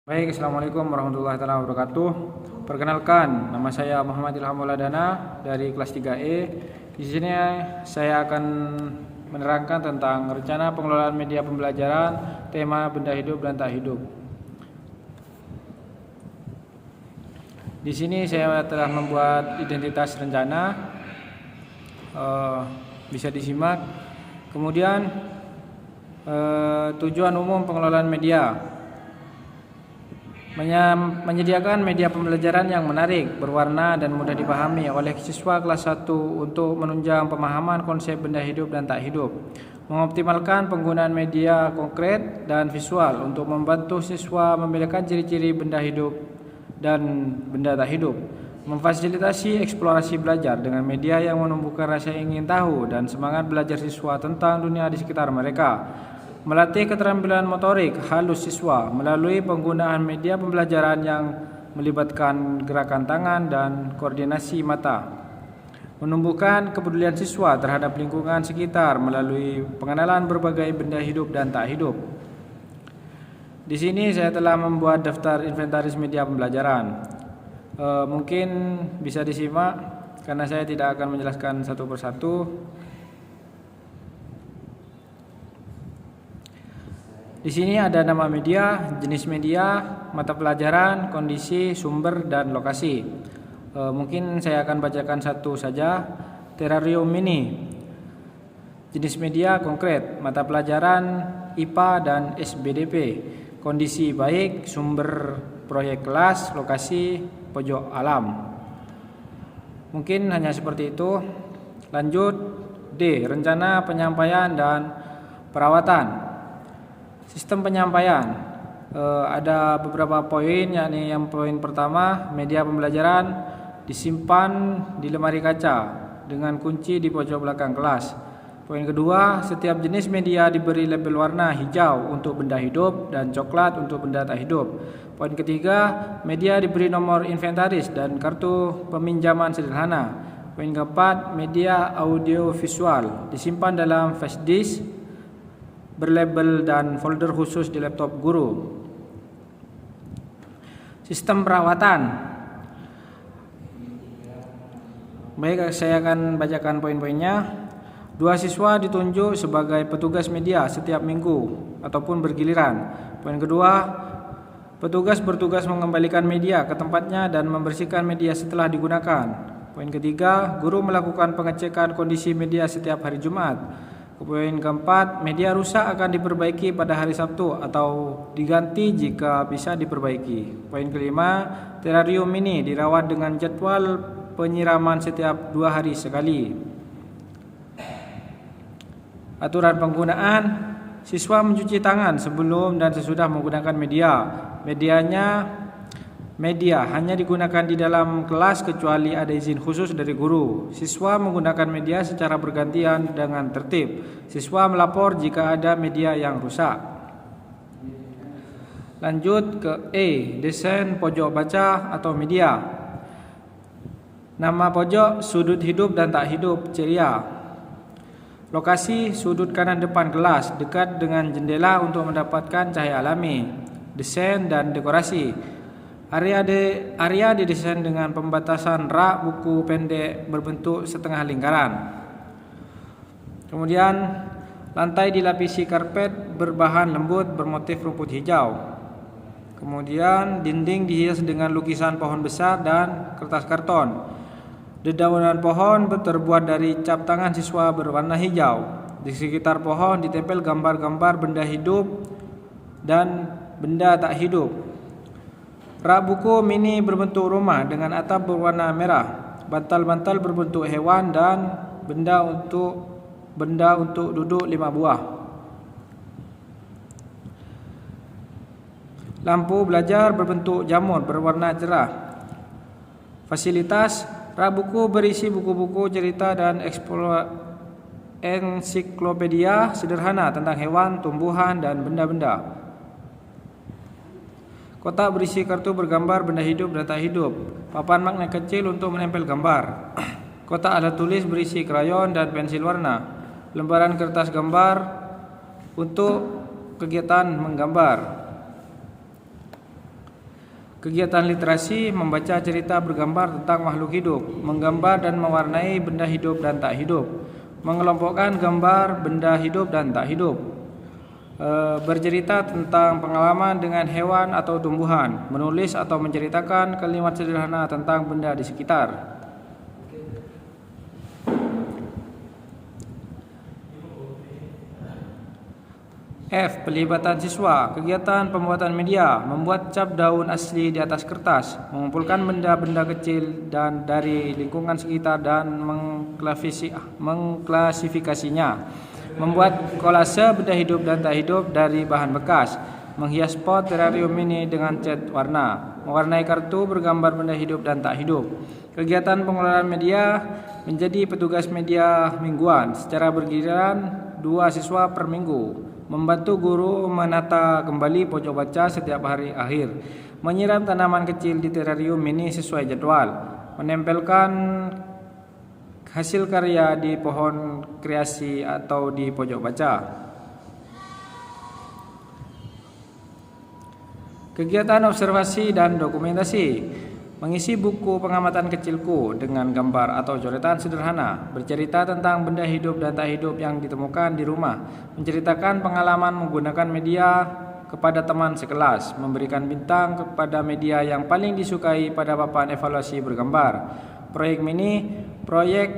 Baik, Assalamualaikum warahmatullahi wabarakatuh. Perkenalkan, nama saya Muhammad Ilham Mauladana dari kelas 3E. Di sini saya akan menerangkan tentang rencana pengelolaan media pembelajaran, tema benda hidup dan tak hidup. Di sini saya telah membuat identitas rencana, bisa disimak. Kemudian tujuan umum pengelolaan media. Menyediakan media pembelajaran yang menarik, berwarna dan mudah dipahami oleh siswa kelas 1 untuk menunjang pemahaman konsep benda hidup dan tak hidup. Mengoptimalkan penggunaan media konkret dan visual untuk membantu siswa membedakan ciri-ciri benda hidup dan benda tak hidup. Memfasilitasi eksplorasi belajar dengan media yang menumbuhkan rasa ingin tahu dan semangat belajar siswa tentang dunia di sekitar mereka. Melatih keterampilan motorik halus siswa melalui penggunaan media pembelajaran yang melibatkan gerakan tangan dan koordinasi mata. Menumbuhkan kepedulian siswa terhadap lingkungan sekitar melalui pengenalan berbagai benda hidup dan tak hidup. Di sini saya telah membuat daftar inventaris media pembelajaran. Mungkin bisa disimak karena saya tidak akan menjelaskan satu persatu. Di sini ada nama media, jenis media, mata pelajaran, kondisi, sumber, dan lokasi. Mungkin saya akan bacakan satu saja. Terrarium mini. Jenis media konkret, mata pelajaran IPA dan SBDP. Kondisi baik, sumber proyek kelas, lokasi pojok alam. Mungkin hanya seperti itu. Lanjut D. Rencana penyampaian dan perawatan. Sistem penyampaian, ada beberapa poin, yakni yang poin pertama, media pembelajaran disimpan di lemari kaca dengan kunci di pojok belakang kelas. Poin kedua, setiap jenis media diberi label warna hijau untuk benda hidup dan coklat untuk benda tak hidup. Poin ketiga, media diberi nomor inventaris dan kartu peminjaman sederhana. Poin keempat, media audio visual disimpan dalam flash disk berlabel dan folder khusus di laptop guru. Sistem perawatan. Baik, saya akan bacakan poin-poinnya. 2 siswa ditunjuk sebagai petugas media setiap minggu ataupun bergiliran. Poin kedua, petugas bertugas mengembalikan media ke tempatnya dan membersihkan media setelah digunakan. Poin ketiga, guru melakukan pengecekan kondisi media setiap hari Jumat. Poin keempat, media rusak akan diperbaiki pada hari Sabtu atau diganti jika bisa diperbaiki. Poin kelima, terrarium mini dirawat dengan jadwal penyiraman setiap 2 hari sekali. Aturan penggunaan, siswa mencuci tangan sebelum dan sesudah menggunakan media. Media hanya digunakan di dalam kelas kecuali ada izin khusus dari guru. Siswa menggunakan media secara bergantian dengan tertib. Siswa melapor jika ada media yang rusak. Lanjut ke E, desain pojok baca atau media. Nama pojok, sudut hidup dan tak hidup, ceria. Lokasi, sudut kanan depan kelas, dekat dengan jendela untuk mendapatkan cahaya alami. Desain dan dekorasi. Area didesain dengan pembatasan rak buku pendek berbentuk setengah lingkaran. Kemudian lantai dilapisi karpet berbahan lembut bermotif rumput hijau. Kemudian dinding dihias dengan lukisan pohon besar dan kertas karton. Dedaunan pohon terbuat dari cap tangan siswa berwarna hijau. Di sekitar pohon ditempel gambar-gambar benda hidup dan benda tak hidup. Rak buku mini berbentuk rumah dengan atap berwarna merah, bantal-bantal berbentuk hewan dan benda untuk duduk 5 buah. Lampu belajar berbentuk jamur berwarna cerah. Fasilitas, rak buku berisi buku-buku cerita dan ensiklopedia sederhana tentang hewan, tumbuhan dan benda-benda. Kotak berisi kartu bergambar benda hidup dan tak hidup. Papan magnet kecil untuk menempel gambar. Kotak alat tulis berisi krayon dan pensil warna. Lembaran kertas gambar untuk kegiatan menggambar. Kegiatan literasi membaca cerita bergambar tentang makhluk hidup, menggambar dan mewarnai benda hidup dan tak hidup, mengelompokkan gambar benda hidup dan tak hidup, bercerita tentang pengalaman dengan hewan atau tumbuhan, menulis atau menceritakan kalimat sederhana tentang benda di sekitar. F. Pelibatan siswa. Kegiatan pembuatan media, membuat cap daun asli di atas kertas, mengumpulkan benda-benda kecil dan dari lingkungan sekitar dan mengklasifikasinya, membuat kolase benda hidup dan tak hidup dari bahan bekas, menghias pot terarium mini dengan cat warna, mewarnai kartu bergambar benda hidup dan tak hidup. Kegiatan pengelolaan media, menjadi petugas media mingguan secara bergiliran 2 siswa per minggu, membantu guru menata kembali pojok baca setiap hari akhir, menyiram tanaman kecil di terarium mini sesuai jadwal, menempelkan hasil karya di pohon kreasi atau di pojok baca. Kegiatan observasi dan dokumentasi, mengisi buku pengamatan kecilku dengan gambar atau coretan sederhana, bercerita tentang benda hidup dan tak hidup yang ditemukan di rumah, menceritakan pengalaman menggunakan media kepada teman sekelas, memberikan bintang kepada media yang paling disukai pada papan evaluasi bergambar. Proyek mini, proyek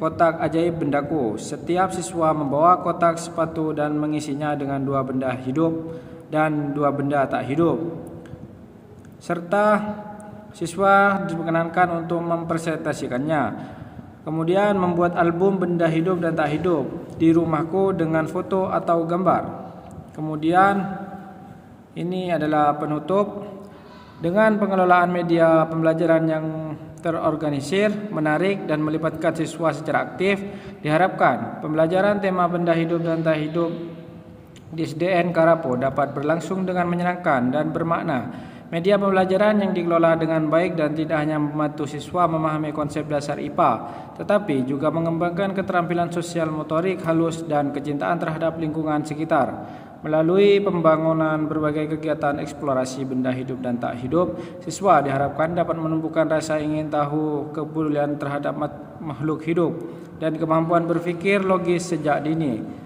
kotak ajaib bendaku. Setiap siswa membawa kotak sepatu dan mengisinya dengan 2 benda hidup dan 2 benda tak hidup, serta siswa diperkenankan untuk mempresentasikannya. Kemudian membuat album benda hidup dan tak hidup di rumahku dengan foto atau gambar. Kemudian ini adalah penutup. Dengan pengelolaan media pembelajaran yang terorganisir, menarik dan melibatkan siswa secara aktif, diharapkan pembelajaran tema benda hidup dan tak hidup di SDN Karapo dapat berlangsung dengan menyenangkan dan bermakna. Media pembelajaran yang dikelola dengan baik dan tidak hanya membantu siswa memahami konsep dasar IPA, tetapi juga mengembangkan keterampilan sosial motorik halus dan kecintaan terhadap lingkungan sekitar. Melalui pembangunan berbagai kegiatan eksplorasi benda hidup dan tak hidup, siswa diharapkan dapat menumbuhkan rasa ingin tahu, kepedulian terhadap makhluk hidup, dan kemampuan berpikir logis sejak dini.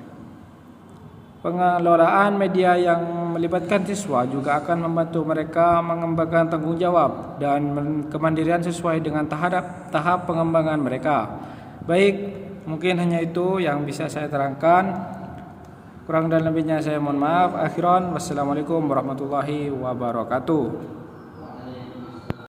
Pengelolaan media yang melibatkan siswa juga akan membantu mereka mengembangkan tanggung jawab dan kemandirian sesuai dengan tahap pengembangan mereka. Baik, mungkin hanya itu yang bisa saya terangkan. Kurang dan lebihnya saya mohon maaf. Akhiran, wassalamualaikum warahmatullahi wabarakatuh.